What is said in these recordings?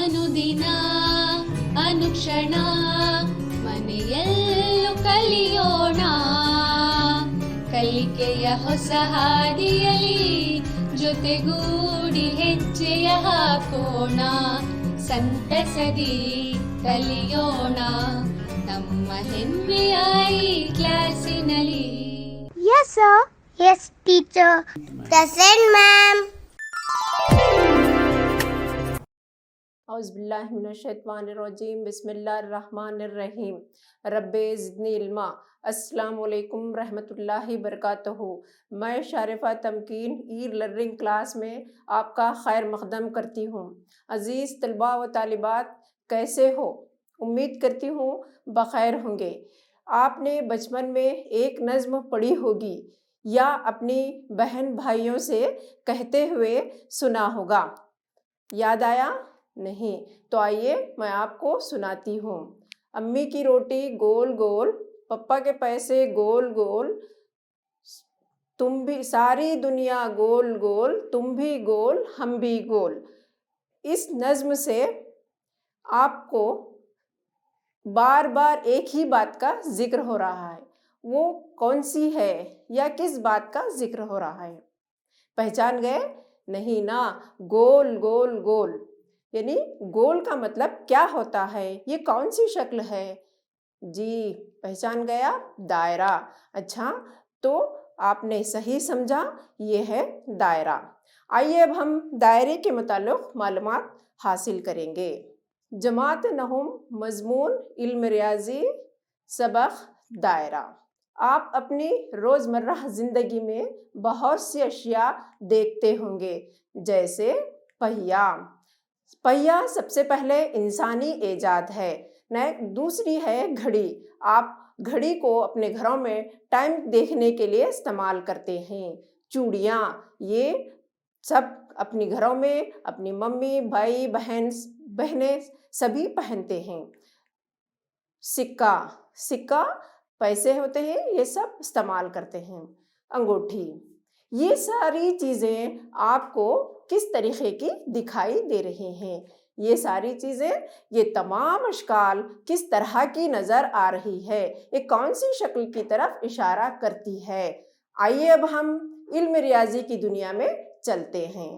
ಅನುದಿನ ಅನುಕ್ಷಣ ಮನೆಯಲ್ಲೂ ಕಲಿಯೋಣ, ಕಲಿಕೆಯ ಹೊಸ ಹಾದಿಯಲಿ ಜೊತೆಗೂಡಿ ಹೆಜ್ಜೆಯ ಹಾಕೋಣ, ಸಂತಸದಿ ಕಲಿಯೋಣ ನಮ್ಮ ಹೆಮ್ಮೆಯ ಈ ಕ್ಲಾಸಿನಲ್ಲಿ. Yes, sir. Yes, teacher. Present, ma'am. औज़ुबिल्लाहिमिनश्शैतानिर्रजीम बिस्मिल्लाहिर्रहमानिर्रहीम रब्बे ज़िदनी इल्मा। अस्सलामु अलैकुम रहमतुल्लाहि बरकातहू। मैं Sharifa Tamkeen e learning class में आपका खैर मक़दम करती हूँ। अज़ीज़ तलबा व तालिबात, कैसे हो? उम्मीद करती हूँ बख़ैर होंगे। आपने बचपन में एक नज़्म पढ़ी होगी या अपनी बहन भाइयों से कहते हुए सुना होगा। याद आया? नहीं तो आइए मैं आपको सुनाती हूँ। अम्मी की रोटी गोल गोल, पप्पा के पैसे गोल गोल, तुम भी सारी दुनिया गोल गोल, तुम भी गोल हम भी गोल। इस नज़्म से आपको बार बार एक ही बात का जिक्र हो रहा है। वो कौन सी है या किस बात का जिक्र हो रहा है? पहचान गए? नहीं ना, गोल गोल गोल। यानी गोल का मतलब क्या होता है? ये कौन सी शक्ल है? जी पहचान गया, दायरा। अच्छा तो आपने सही समझा, ये है दायरा। आइए अब हम दायरे के मुताल्लिक़ मालूमात हासिल करेंगे। जमात नहुम मज़मून इल्म रियाज़ी सबक दायरा। आप अपनी रोज़मर्रा ज़िंदगी में बहुत सी अशिया देखते होंगे, जैसे पहिया। पहिया सबसे पहले इंसानी ईजाद है। दूसरी है घड़ी। आप घड़ी को अपने घरों में टाइम देखने के लिए इस्तेमाल करते हैं। चूड़ियाँ, ये सब अपने घरों में अपनी मम्मी भाई बहनें सभी पहनते हैं। सिक्का, सिक्का पैसे होते हैं, ये सब इस्तेमाल करते हैं। अंगूठी, ये सारी चीज़ें आपको किस तरीक़े की दिखाई दे रही हैं? ये सारी चीज़ें, ये तमाम अशकाल किस तरह की नज़र आ रही है? ये कौन सी शक्ल की तरफ इशारा करती है? आइए अब हम इल्म रियाज़ी की दुनिया में चलते हैं।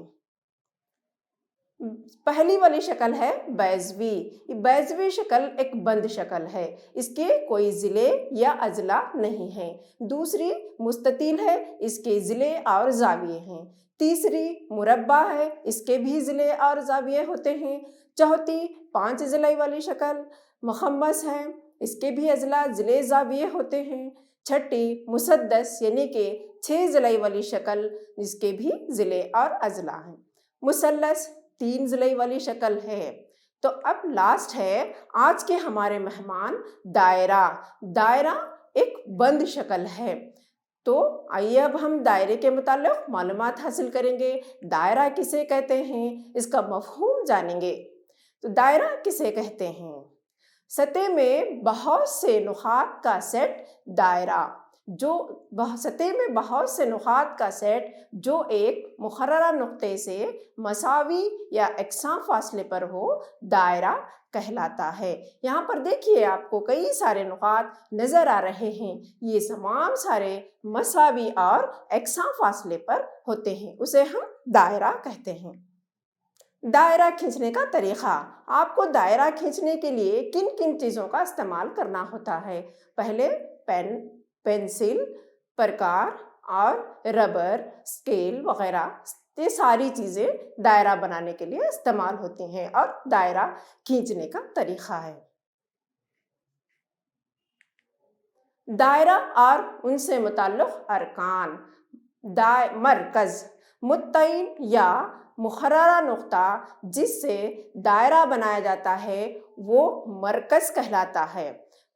पहली वाली शक्ल है बैज़वी। बैज़वी शक्ल एक बंद शक्ल है, इसके कोई ज़िले या अज़ला नहीं हैं। दूसरी मुस्ततील है, इसके ज़िले और ज़ाविये हैं। तीसरी मुरब्बा है, इसके भी ज़िले और ज़ाविये होते हैं। चौथी 5 ज़िले वाली शक्ल मुखम्मस है, इसके भी अज़ला ज़िले ज़ाविये होते हैं। छठी मुसद्दस यानी कि 6 ज़िले वाली शक्ल, जिसके भी ज़िले और अज़ला हैं। मुसल्लस 3 ज़िले वाली शक्ल है। तो अब लास्ट है आज के हमारे मेहमान दायरा। दायरा एक बंद शक्ल है। तो आइए अब हम दायरे के मुताल्लिक़ मालूमात हासिल करेंगे। दायरा किसे कहते हैं, इसका मफ़हूम जानेंगे। तो दायरा किसे कहते हैं? सतह में बहुत से नुक़ात का सेट दायरा। जो सतह में बहुत से नुक़ात का सेट जो एक मुक़र्ररा नुक़्ते से मसावी या एकसां फासले पर हो, दायरा कहलाता है। यहाँ पर देखिए आपको कई सारे नुक़ात नज़र आ रहे हैं। ये तमाम सारे मसावी और एकसां फासले पर होते हैं, उसे हम दायरा कहते हैं। दायरा खींचने का तरीक़ा। आपको दायरा खींचने के लिए किन किन चीज़ों का इस्तेमाल करना होता है? पहले पेन, पेंसिल, प्रकार और रबर, स्केल वग़ैरह, ये सारी चीज़ें दायरा बनाने के लिए इस्तेमाल होती हैं और दायरा खींचने का तरीक़ा है। दायरा और उनसे मुताल्लिक़ अरकान। मरकज़, मुत्तईन या मुक़र्ररा नुक़्ता जिससे दायरा बनाया जाता है वो मरकज़ कहलाता है।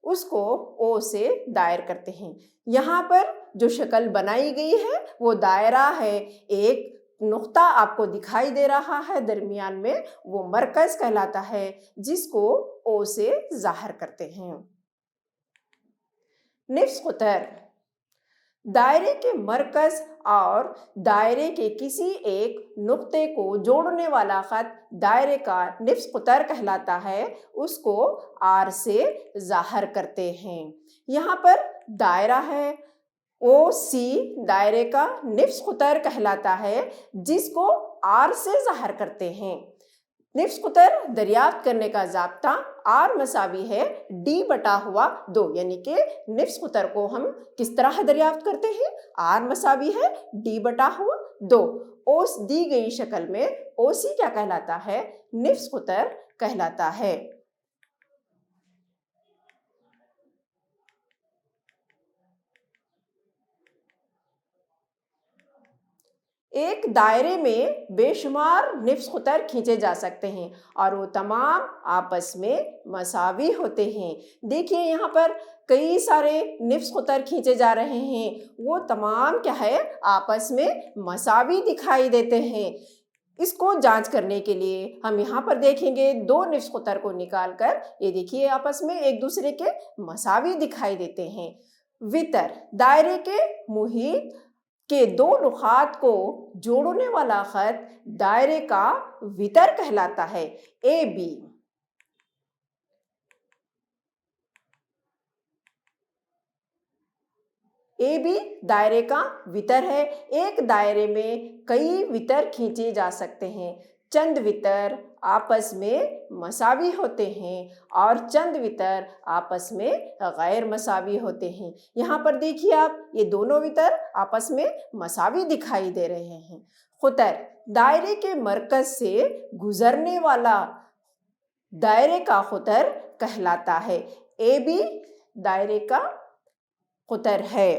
उसको ओ से दायर करते हैं। यहाँ पर जो शक्ल बनाई गई है वो दायरा है। एक नुक़्ता आपको दिखाई दे रहा है दरमियान में, वो मरकज़ कहलाता है, जिसको ओ से ज़ाहिर करते हैं। निफ्स क़ुतर, दायरे के मरकज और दायरे के किसी एक नुक्ते को जोड़ने वाला खत दायरे का निफ्स कुतर कहलाता है, उसको आर से ज़ाहिर करते हैं। यहाँ पर दायरा है, ओ सी दायरे का निफ्स कुतर कहलाता है, जिसको आर से ज़ाहिर करते हैं। निफ्स कुतर दरियाफ्त करने का ज़ाब्ता आर मसावी है D/2, यानी कि निफ्स कुतर को हम किस तरह दरियाफ्त करते हैं? आर मसावी है D/2। ओस दी गई शक्ल में ओसी क्या कहलाता है? निफ्स कुतर कहलाता है। एक दायरे में बेशुमार निफ्स कुतर खींचे जा सकते हैं और वो तमाम आपस में मसावी होते हैं। देखिए यहाँ पर कई सारे निफ्स कुतर खींचे जा रहे हैं, वो तमाम क्या है? आपस में मसावी दिखाई देते हैं। इसको जांच करने के लिए हम यहाँ पर देखेंगे 2 निफ्स कुतर को निकालकर, ये देखिए आपस में एक दूसरे के मसावी दिखाई देते हैं। वितर दायरे के मुहीत के 2 नुकात को जोड़ने वाला खत दायरे का वितर कहलाता है। ए बी दायरे का वितर है। एक दायरे में कई वितर खींचे जा सकते हैं। चंद वितर आपस में मसावी होते हैं और चंद वितर आपस में गैर मसावी होते हैं। यहाँ पर देखिए आप, ये दोनों वितर आपस में मसावी दिखाई दे रहे हैं। खुतर दायरे के मरकज से गुजरने वाला दायरे का खुतर कहलाता है। ए बी दायरे का खुतर है।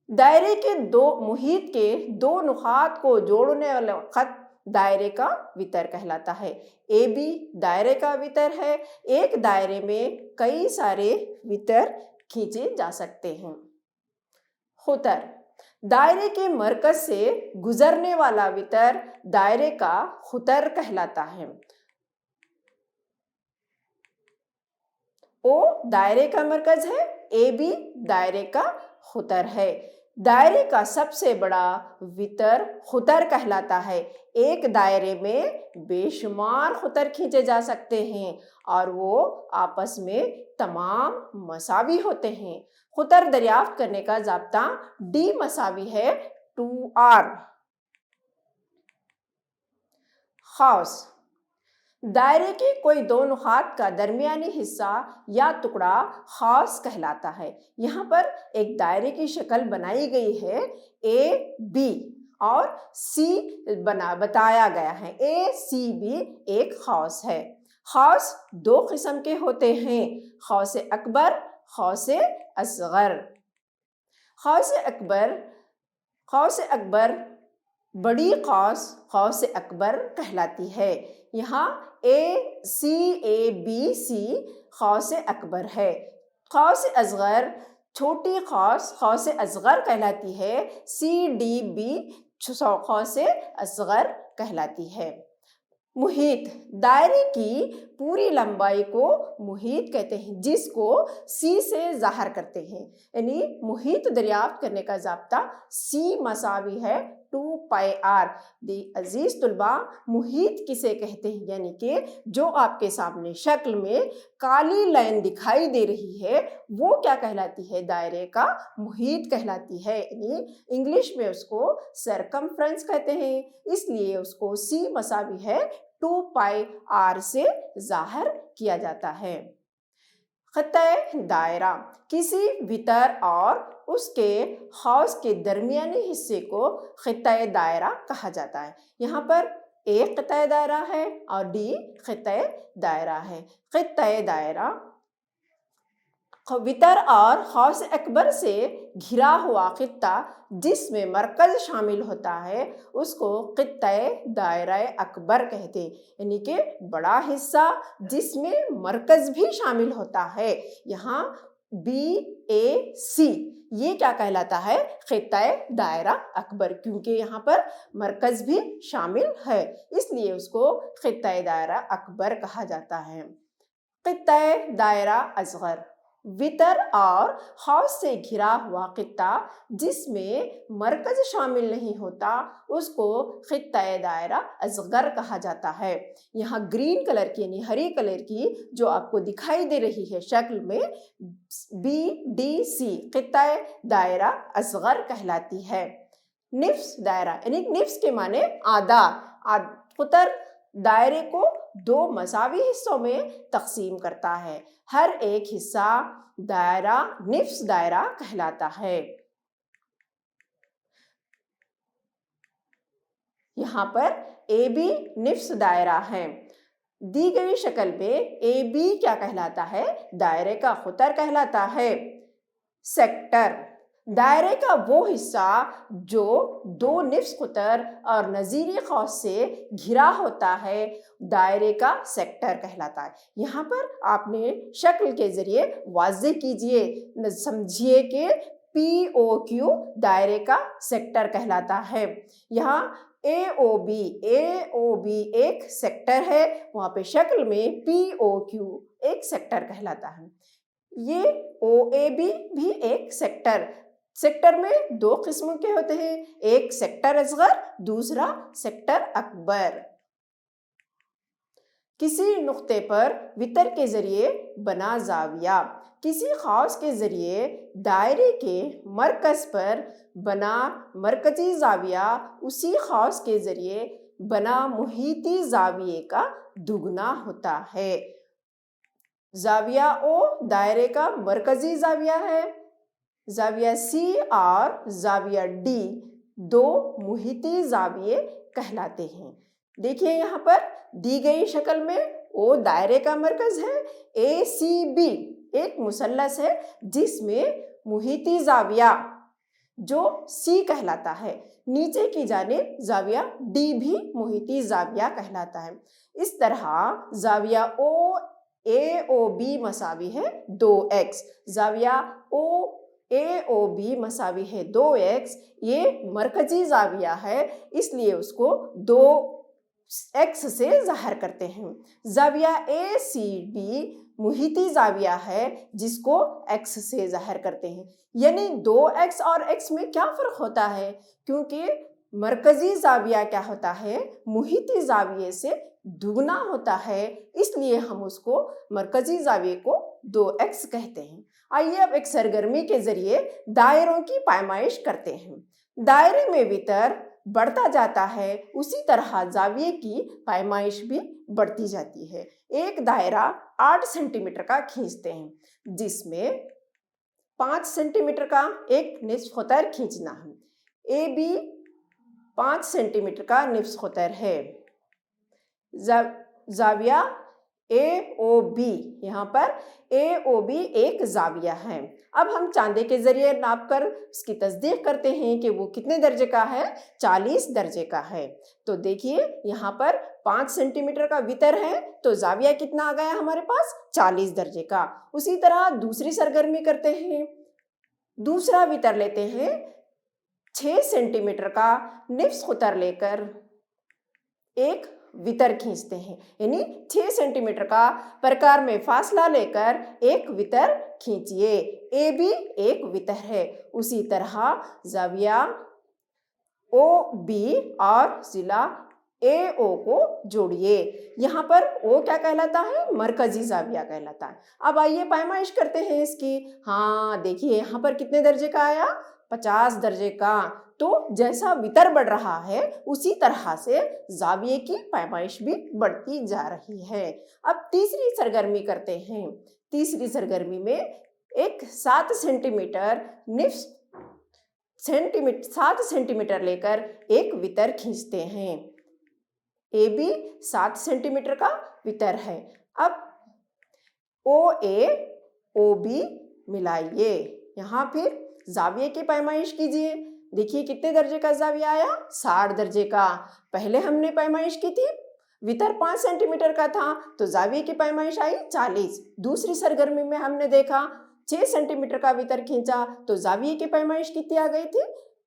दायरे के मुहीत के 2 नुकात को जोड़ने वाला खत दायरे का वितर कहलाता है। ए बी दायरे का वितर है। एक दायरे में कई सारे वितर खींचे जा सकते हैं। खुतर दायरे के मरकज से गुजरने वाला वितर दायरे का खुतर कहलाता है। ओ दायरे का मरकज है, ए बी दायरे का खुतर है। दायरे का सबसे बड़ा वितर खुतर कहलाता है। एक दायरे में बेशुमार खुतर खींचे जा सकते हैं और वो आपस में तमाम मसावी होते हैं। खुतर दरियाफ्त करने का ज़ाब्ता D मसावी है 2R। खास दायरे के कोई 2 नुकात का दरमियानी हिस्सा या टुकड़ा खास कहलाता है। यहाँ पर एक दायरे की शक्ल बनाई गई है, ए बी और सी बताया गया है। ए सी बी एक खास है। खास 2 किस्म के होते हैं, खौस अकबर, खौस असगर। खौस अकबर बड़ी खौस अकबर कहलाती है। यहाँ ए बी सी खौस अकबर है। खौस असगर छोटी खौस असगर कहलाती है। सी डी बी खौस असगर कहलाती है। मुहीत दायरे की पूरी लंबाई को मुहीत कहते हैं, जिसको सी से ज़ाहिर करते हैं। यानी मुहीत दरियाफ्त करने का ज़ाब्ता सी मसावी है 2πr। अजीज तुलबा, मुहीत किसे कहते हैं? यानी कि जो आपके सामने शक्ल में काली लाइन दिखाई दे रही है, वो क्या कहलाती है? दायरे का मुहीत कहलाती है। यानी इंग्लिश में उसको सरकमफ्रेंस कहते हैं, इसलिए उसको सी मसावी है 2πr से ज़ाहिर किया जाता है। खत्ते दायरा किसी वितर और उसके खौस के दरमियानी हिस्से को खत्ते दायरा कहा जाता है। यहाँ पर एक खत्ते दायरा है और डी खत्ते दायरा है। खत्ते दायरा वितर और खौस अकबर से घिरा हुआ खित्ता जिसमें मरकज शामिल होता है, उसको खित्ते दायरा अकबर कहते हैं। यानी कि बड़ा हिस्सा जिसमें मरकज भी शामिल होता है। यहाँ BAC ये क्या कहलाता है? खित्ते दायरा अकबर, क्योंकि यहाँ पर मरकज भी शामिल है, इसलिए उसको खित्ते दायरा अकबर कहा जाता है। खित्ते दायरा असगर वितर और हौज से घिरा हुआ खित्ता जिसमें मरकज शामिल नहीं होता उसको खित्ता दायरा असगर कहा जाता है। यहाँ ग्रीन कलर की यानी हरी कलर की जो आपको दिखाई दे रही है शक्ल में BDC खित्ता दायरा असगर कहलाती है। निफ्स दायरा यानी निफ्स के माने आधा, कुतर दायरे को 2 मसावी हिस्सों में तकसीम करता है। हर एक हिस्सा दायरा निफ्स दायरा कहलाता है। यहाँ पर AB निफ्स दायरा है। दी गई शक्ल में AB क्या कहलाता है? दायरे का कुतर कहलाता है। सेक्टर दायरे का वो हिस्सा जो 2 निफ्स कुतर और नज़ीरी खौज से घिरा होता है दायरे का सेक्टर कहलाता है। यहाँ पर आपने शक्ल के जरिए वाज़ेह कीजिए, समझिए कि POQ दायरे का सेक्टर कहलाता है। यहाँ AOB एक सेक्टर है, वहाँ पे शक्ल में POQ एक सेक्टर कहलाता है। ये OAB भी एक सेक्टर में 2 किस्म के होते हैं, एक सेक्टर असगर, दूसरा सेक्टर अकबर। किसी नुक्ते पर वितर के जरिए बना जाविया, किसी खास के जरिए दायरे के मरकज पर बना मरकजी जाविया उसी खास के जरिए बना मुहीती जाविये का दुगना होता है। जाविया O दायरे का मरकजी जाविया है, जाविया C और जाविया D 2 मुहीती जाविये कहलाते हैं। देखिए यहाँ पर दी गई शक्ल में O दायरे का मरकज है, ACB एक मुसल्लस है जिसमें मुहीती जाविया जो C कहलाता है, नीचे की जानिब जाविया D भी मुहीती जाविया कहलाता है। इस तरह जाविया AOB मसावी है 2x, जाविया AOB मसावी है 2x, ये मरकजी जाविया है इसलिए उसको 2x से ज़ाहिर करते हैं। जाविया ACB मुहीती जाविया है जिसको x से ज़ाहिर करते हैं। यानी 2x और x में क्या फ़र्क होता है? क्योंकि मरकजी जाविया क्या होता है? मुहीती जाविये से दुगना होता है, इसलिए हम उसको मरकजी जाविये को 2x कहते हैं। आइए अब एक सरगर्मी के जरिए दायरों की पैमाइश करते हैं। दायरे में वितर बढ़ता जाता है, उसी तरह जाविये की पैमाइश भी बढ़ती जाती है। एक दायरा 8 सेंटीमीटर का खींचते हैं, जिसमें 5 सेंटीमीटर का एक निस्फ खुतर खींचना है। AB 5 सेंटीमीटर का निस्फ खुतर है। जाविया AOB, यहाँ पर AOB एक जाविया है। अब हम चांदे के जरिए नाप कर इसकी तस्दीक करते हैं कि वो कितने दर्जे का है? 40 दर्जे का है। तो देखिए यहाँ पर 5 सेंटीमीटर का वितर है तो जाविया कितना आ गया हमारे पास? 40 दर्जे का। उसी तरह दूसरी सरगर्मी करते हैं, दूसरा वितर लेते हैं 6 सेंटीमीटर का निफ्स खुतर लेकर एक वितर खींचते हैं, यानी 6 सेंटीमीटर का प्रकार में फासला लेकर एक वितर खींचिए। AB एक वितर है। उसी तरह जाविया OB और जिला AO को जोड़िए। यहाँ पर O क्या कहलाता है? मरकजी जाविया कहलाता है। अब आइए पैमाइश करते हैं इसकी। हाँ देखिए यहाँ पर कितने दर्जे का आया? 50 दर्जे का। तो जैसा वितर बढ़ रहा है उसी तरह से जाविये की पैमाइश भी बढ़ती जा रही है। अब तीसरी सरगर्मी करते हैं। तीसरी सरगर्मी में एक 7 सेंटीमीटर निफ्स 7 सेंटीमीटर लेकर एक वितर खींचते हैं। AB 7 सेंटीमीटर का वितर है। अब OA OB मिलाइए, यहाँ फिर जाविये की पैमाइश कीजिए। देखिए कितने दर्जे का जाविया आया? 60 दर्जे का। पहले हमने पैमाइश की थी, वितर 5 सेंटीमीटर का था तो जाविये की पैमाइश आई 40। दूसरी सरगर्मी में हमने देखा 6 सेंटीमीटर का वितर खींचा तो जाविये की पैमाइश कितनी आ गई थी?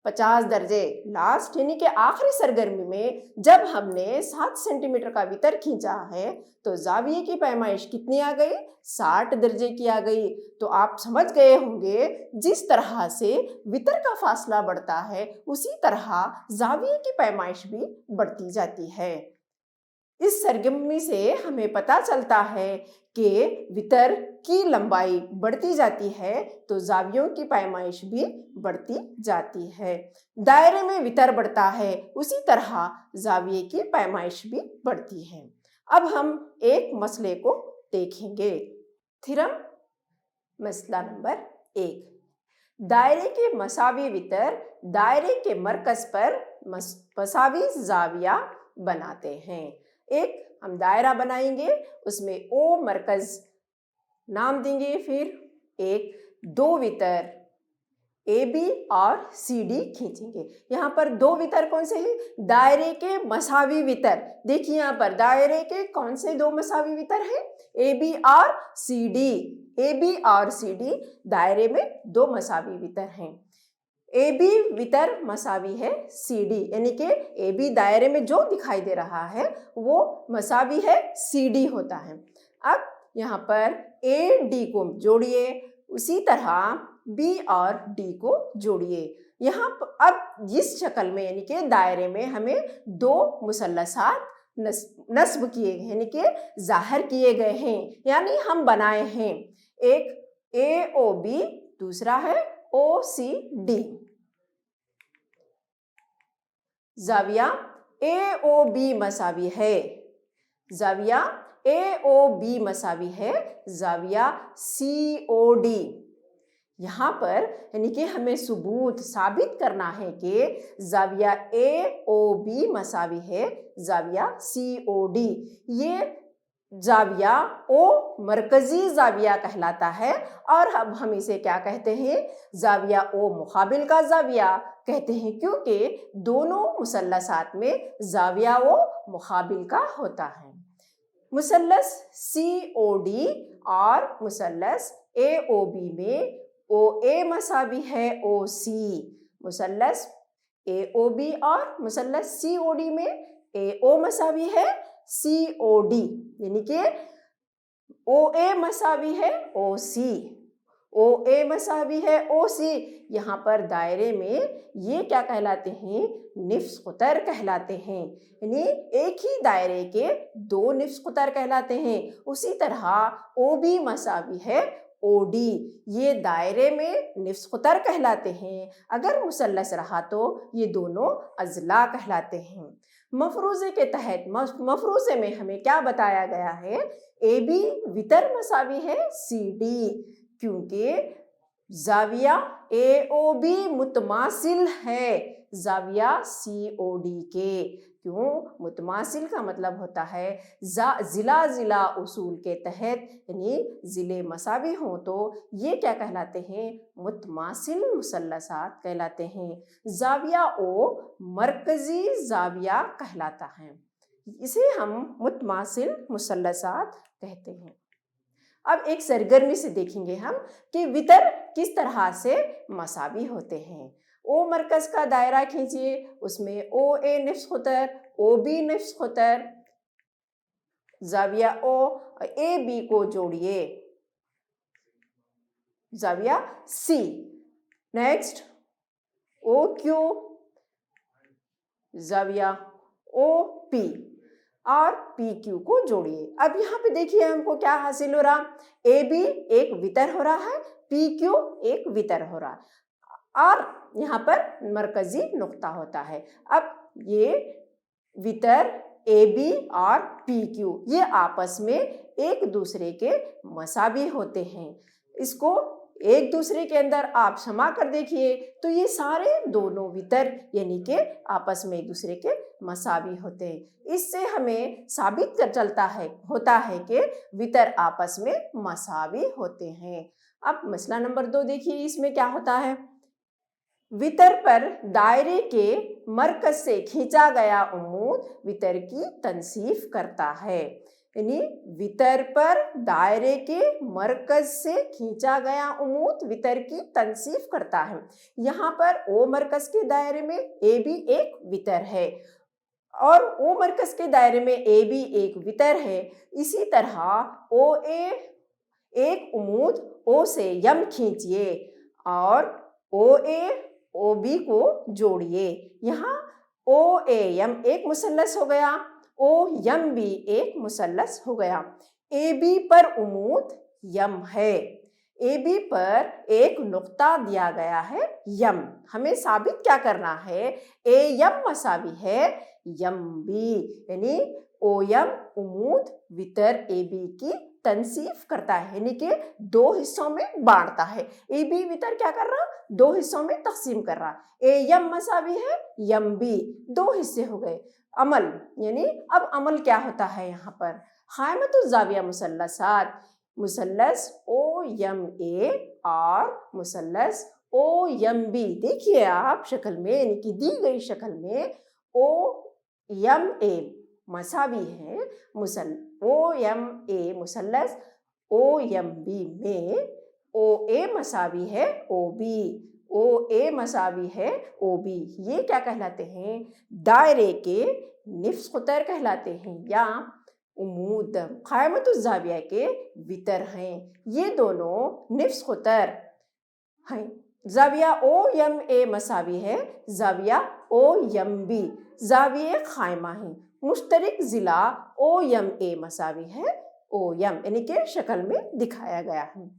50 درجے. لاسٹ یعنی کہ آخری سرگرمی میں جب ہم نے 7 سینٹی میٹر کا وتر کھینچا ہے تو زاویے کی پیمائش کتنی آ گئی؟ 60 درجے کی آ گئی. تو آپ سمجھ گئے ہوں گے جس طرح سے وتر کا فاصلہ بڑھتا ہے اسی طرح زاویے کی پیمائش بھی بڑھتی جاتی ہے. اس سرگرمی سے ہمیں پتہ چلتا ہے کہ وتر کی لمبائی بڑھتی جاتی ہے تو زاویوں کی پیمائش بھی بڑھتی جاتی ہے. دائرے میں وتر بڑھتا ہے اسی طرح زاویے کی پیمائش بھی بڑھتی ہے. اب ہم ایک مسئلے کو دیکھیں گے. تھیرم مسئلہ نمبر 1. دائرے کے مساوی وتر دائرے کے مرکز پر مساوی زاویہ بناتے ہیں. ایک ہم دائرہ بنائیں گے، اس میں او مرکز نام دیں گے، پھر ایک 2 وتر اے بی اور سی ڈی کھینچیں گے. یہاں پر 2 وتر کون سے ہیں؟ دائرے کے مساوی وتر. دیکھیے یہاں پر دائرے کے کون سے 2 مساوی وتر ہیں؟ اے بی اور سی ڈی. اے بی اور سی ڈی دائرے میں 2 مساوی وتر ہیں. اے بی وتر مساوی ہے سی ڈی، یعنی کہ اے بی دائرے میں جو دکھائی دے رہا ہے وہ مساوی ہے سی ڈی ہوتا ہے. اب یہاں پر اے ڈی کو جوڑیے، اسی طرح بی اور ڈی کو جوڑیے. یہاں اب اس شکل میں یعنی کہ دائرے میں ہمیں 2 مثلثات نصب کیے گئے یعنی کہ ظاہر کیے گئے ہیں، یعنی ہم بنائے ہیں. ایک اے او بی، دوسرا ہے او سی ڈی. زاویہ اے او بی مساوی ہے، زاویہ اے او بی مساوی ہے زاویہ سی او ڈی. یہاں پر یعنی کہ ہمیں ثابت کرنا ہے کہ زاویہ اے او بی مساوی ہے زاویہ سی او ڈی. یہ زاویہ او مرکزی زاویہ کہلاتا ہے، اور اب ہم اسے کیا کہتے ہیں؟ زاویہ او مقابل کا زاویہ کہتے ہیں، کیونکہ دونوں مثلثات میں زاویہ او مقابل کا ہوتا ہے. مثلث سی او ڈی اور مثلث اے او بی میں او اے مساوی ہے او سی. مثلث اے او بی اور مثلث سی او ڈی میں اے او مساوی ہے سی او ڈی، یعنی کہ او اے مساوی ہے او سی. او اے مساوی ہے او سی. یہاں پر دائرے میں یہ کیا کہلاتے ہیں؟ نصف قطر کہلاتے ہیں، یعنی ایک ہی دائرے کے 2 نصف قطر کہلاتے ہیں. اسی طرح او بی مساوی ہے او ڈی، یہ دائرے میں نصف قطر کہلاتے ہیں. اگر مثلث رہا تو یہ دونوں اضلاع کہلاتے ہیں. مفروضے کے تحت مفروضے میں ہمیں کیا بتایا گیا ہے؟ اے بی وتر مساوی ہے سی ڈی، کیونکہ زاویہ اے او بی متماثل ہے زاویہ سی او ڈی کے. کیوں؟ متماثل کا مطلب ہوتا ہے ضلع اصول کے تحت، یعنی ضلع مساوی ہوں تو یہ کیا کہلاتے ہیں؟ متماثل مثلثات کہلاتے ہیں. زاویہ او مرکزی زاویہ کہلاتا ہے، اسے ہم متماثل مثلثات کہتے ہیں. اب ایک سرگرمی سے دیکھیں گے ہم کہ وتر کس طرح سے مساوی ہوتے ہیں. او مرکز کا دائرہ کھینچیے، اس میں او اے نصف قطر، او بی نصف قطر، زاویہ او اے بی کو جوڑیے، زاویہ سی. نیکسٹ او کیو، زاویہ او پی اور پی کیو کو جوڑیے. اب یہاں پہ دیکھیے ہم کو کیا حاصل ہو رہا؟ اے بی ایک وتر ہو رہا ہے، پی کیو ایک وتر ہو رہا ہے، اور یہاں پر مرکزی نقطہ ہوتا ہے. اب یہ وتر اے بی اور پی کیو یہ آپس میں ایک دوسرے کے مساوی ہوتے ہیں. اس کو ایک دوسرے کے اندر آپ سما کر دیکھیے تو یہ سارے دونوں وتر یعنی کہ آپس میں ایک دوسرے کے مساوی ہوتے ہیں. اس سے ہمیں ثابت کر ہوتا ہے کہ وتر آپس میں مساوی ہوتے ہیں. اب مسئلہ نمبر 2 دیکھیے، اس میں کیا ہوتا ہے؟ وتر پر دائرے کے مرکز سے کھینچا گیا عمود وتر کی تنصیف کرتا ہے. यानी वितर पर दायरे के मरकज से खींचा गया उमूद वितर की तनसीफ करता है। यहाँ पर ओ मरकज के दायरे में ए भी एक वितर है और ओ मरकज के दायरे में ए भी एक वितर है। इसी तरह ओ ए एक उमूद ओ से यम खींचिए और ओ ए ओ बी को जोड़िए। यहाँ ओ ए यम एक मुसल्लस हो गया, ओ यम बी एक मुसल्लस हो गया। ए बी पर उमूद यम है, ए बी पर एक नुक्ता दिया गया है यम। हमें साबित क्या करना है? ए यम मसावी है यम बी, यानी ओ यम उमूद वितर ए बी की तनसीफ करता है, यानी कि दो हिस्सों में बांटता है। ए बी वितर क्या कर रहा? दो हिस्सों में तकसीम कर रहा। ए यम मसावी है यम बी, दो हिस्से हो गए। अमल यानी अब अमल क्या होता है यहाँ पर? क़ाइमतुज़ ज़ाविया मुसल्लसात, मुसल्लस ओ यम ए और मुसल्लस ओ यम बी। देखिए आप शक्ल में, यानी कि दी गई शक्ल में ओ यम ए मसावी है ओ यम ए मुसल्लस ओ यम बी में ओ ए मसावी है ओ बी, ओ ए मसावी है ओ बी। ये क्या कहलाते हैं? दायरे के निफ्स क़ुतर कहलाते हैं या उमूद क़ाइमतुज़ ज़ाविया के वितर हैं। ये दोनों निफ्स क़ुतर हैं। ज़ाविया ओ यम ए मसावी है ज़ाविया ओ यम बी, ज़ाविया क़ाइमा है। मुश्तरक ज़िला ओ यम ए मसावी है ओ यम, यानी कि शक्ल में दिखाया गया है।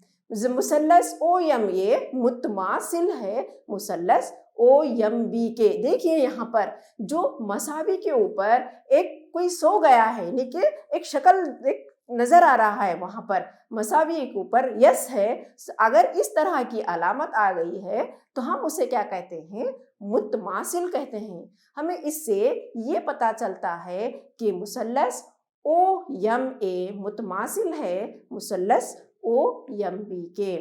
मुसल्लस ओ यम ए मुतमासिल है मुसल्लस ओ यम बी के। देखिए यहाँ पर जो मसावी के ऊपर एक कोई सो गया है, यानी कि एक शक्ल एक नजर आ रहा है, वहां पर मसावी के ऊपर यस है। अगर इस तरह की अलामत आ गई है तो हम उसे क्या कहते हैं? मुतमासिल कहते हैं। हमें इससे ये पता चलता है कि मुसल्लस ओ यम ए मुतमासिल है मुसल्लस ओ यम बी के।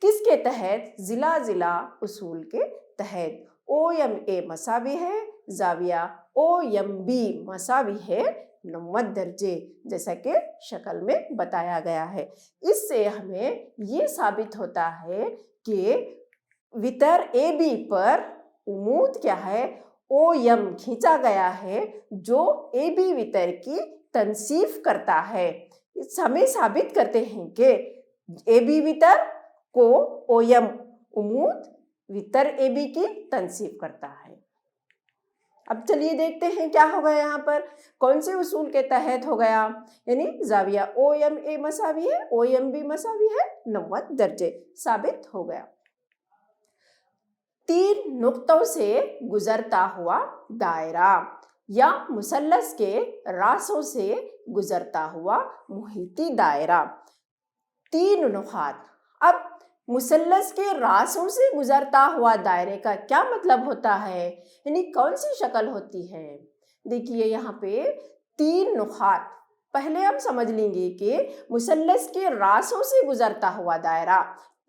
किसके तहत? ज़िला ज़िला उसूल के तहत। ओ यम ए मसावी है ज़ाविया ओ यम बी मसावी है 90 दर्जे, जैसा कि शक्ल में बताया गया है। इससे हमें ये साबित होता है कि वितर ए बी पर उमूद क्या है? ओ यम खींचा गया है जो ए बी वितर की तनसीफ करता है। हमें साबित करते हैं कि ए बी वितर को ओ यम उमूद वितर ए बी की तनसीफ करता है। अब चलिए देखते हैं क्या होगा यहाँ पर, कौन से उसूल के तहत हो गया। यानी ज़ाविया ओ यम ए मसावी है ओ यम बी मसावी है 90 दर्जे, साबित हो गया। तीन नुक्तों से गुजरता हुआ दायरा या मुसल्लस के रासों से गुजरता हुआ मुहिती दायरा। तीन नुकात। अब मुसल्लस के रासों से गुजरता हुआ दायरे का क्या मतलब होता है, यानी कौन सी शक्ल होती है? देखिए यहाँ पे तीन नुकात। पहले हम समझ लेंगे कि मुसल्लस के रासों से गुजरता हुआ दायरा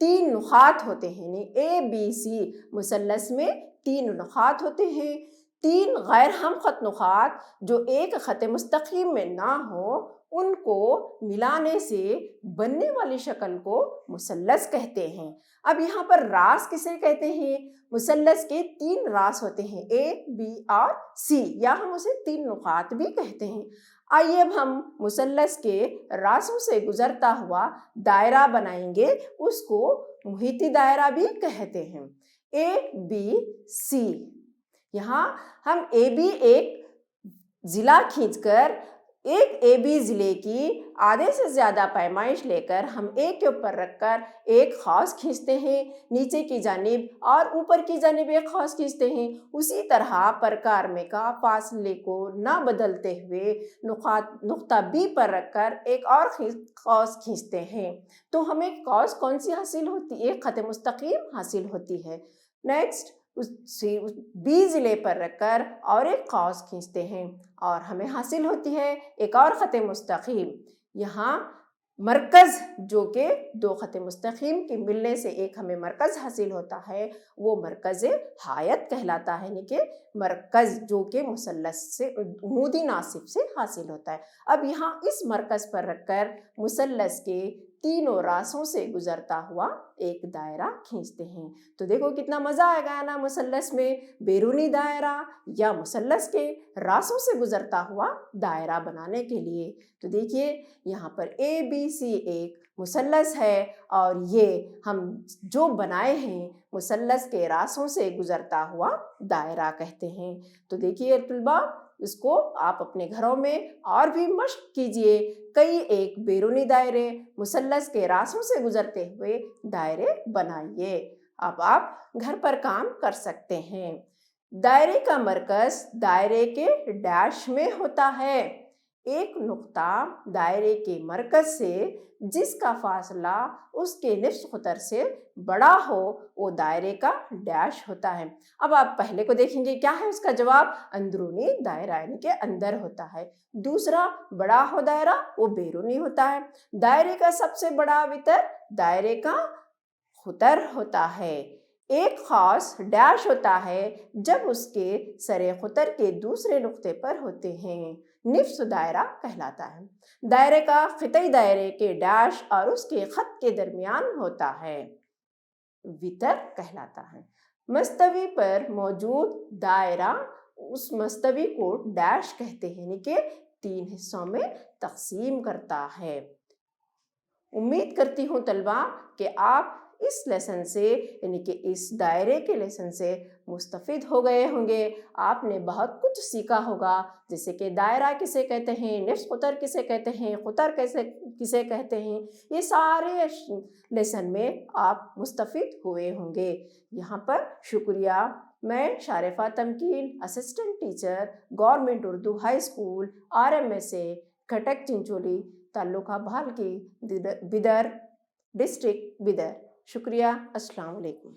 तीन नुकात होते हैं, यानी ए बी सी मुसल्लस में तीन नुकात होते हैं। तीन गैर हम खत नुकात जो एक खत मुस्तकीम में ना हो, उनको मिलाने से बनने वाली शक्ल को मुसल्लस कहते हैं। अब यहाँ पर रास किसे कहते हैं? मुसल्लस के तीन रास होते हैं, ए बी और सी, या हम उसे तीन नुकात भी कहते हैं। आइए अब हम मुसल्लस के रासों से गुजरता हुआ दायरा बनाएंगे, उसको मुहिती दायरा भी कहते हैं। ए बी सी, यहाँ हम ए बी एक जिला खींचकर एक ए बी ज़िले की आधे से ज़्यादा पैमाइश लेकर हम एक के ऊपर रखकर एक ख़ास खींचते हैं, नीचे की जानिब और ऊपर की जानिब एक ख़ास खींचते हैं। उसी तरह प्रकार में का फासले को ना बदलते हुए नुक्ता बी पर रखकर एक और ख़ास खींचते हैं, तो हमें कॉस कौन सी हासिल होती है? ख़त मुस्तकीम हासिल होती है। नेक्स्ट बी ज़िले पर रखकर और एक कॉस खींचते हैं और हमें हासिल होती है एक और ख़त मुस्तकीम। यहाँ मरकज़ जो कि दो ख़त मुस्तकीम के मिलने से एक हमें मरकज़ हासिल होता है, वो मरकज़ हायत कहलाता है, यानी कि मरकज़ जो कि मुसल्लस से उमूदी नासिब से हासिल होता है। अब यहाँ इस मरकज़ पर रखकर मुसल्लस के तीनों रासों से गुजरता हुआ एक दायरा खींचते हैं। तो देखो कितना मज़ा आएगा ना मुसल्लस में बैरूनी दायरा या मुसल्लस के रासों से गुजरता हुआ दायरा बनाने के लिए। तो देखिए यहाँ पर ABC एक मुसल्लस है और ये हम जो बनाए हैं मुसल्लस के रासों से गुजरता हुआ दायरा कहते हैं। तो देखिए तुलबा, इसको आप अपने घरों में और भी मश्क कीजिए। कई एक बैरूनी दायरे मुसल्लस के रासों से गुजरते हुए दायरे बनाइए। अब आप घर पर काम कर सकते हैं। दायरे का मरकज़ दायरे के डैश में होता है। एक नुक्ता दायरे के मरकज़ से जिसका फासला उसके निफ्स ख़ुतर से बड़ा हो वो दायरे का डैश होता है। अब आप पहले को देखेंगे, क्या है उसका जवाब? अंदरूनी दायरा यानी कि अंदर होता है। दूसरा बड़ा हो दायरा वो बैरूनी होता है। दायरे का सबसे बड़ा वितर दायरे का ख़ुतर होता है। एक ख़ास डैश होता है जब उसके सरे ख़ुतर के दूसरे नुक्ते पर होते हैं, निफ्स दायरा कहलाता है। दायरे का ख़ितई दायरे के डैश और उसके ख़त के दरमियान होता है, वितर कहलाता है। मस्तवी पर मौजूद दायरा उस मस्तवी को डैश कहते हैं, यानी कि 3 हिस्सों में तकसीम करता है। उम्मीद करती हूँ तलबा कि आप इस लेसन से यानी कि इस दायरे के लेसन से मुस्तफ़िद हो गए होंगे। आपने बहुत कुछ सीखा होगा, जैसे कि दायरा किसे कहते हैं, निफ्स ख़ुतर किसे कहते हैं, ख़ुतर किसे कहते हैं। ये सारे लेसन में आप मुस्तफ़िद हुए होंगे। यहाँ पर शुक्रिया। मैं Sharifa Tamkeen, assistant teacher, government Urdu high school RMSA Khatak Chincholi, taluka Bhalki, Bidar district Bidar. शुक्रिया। अस्सलाम वालेकुम।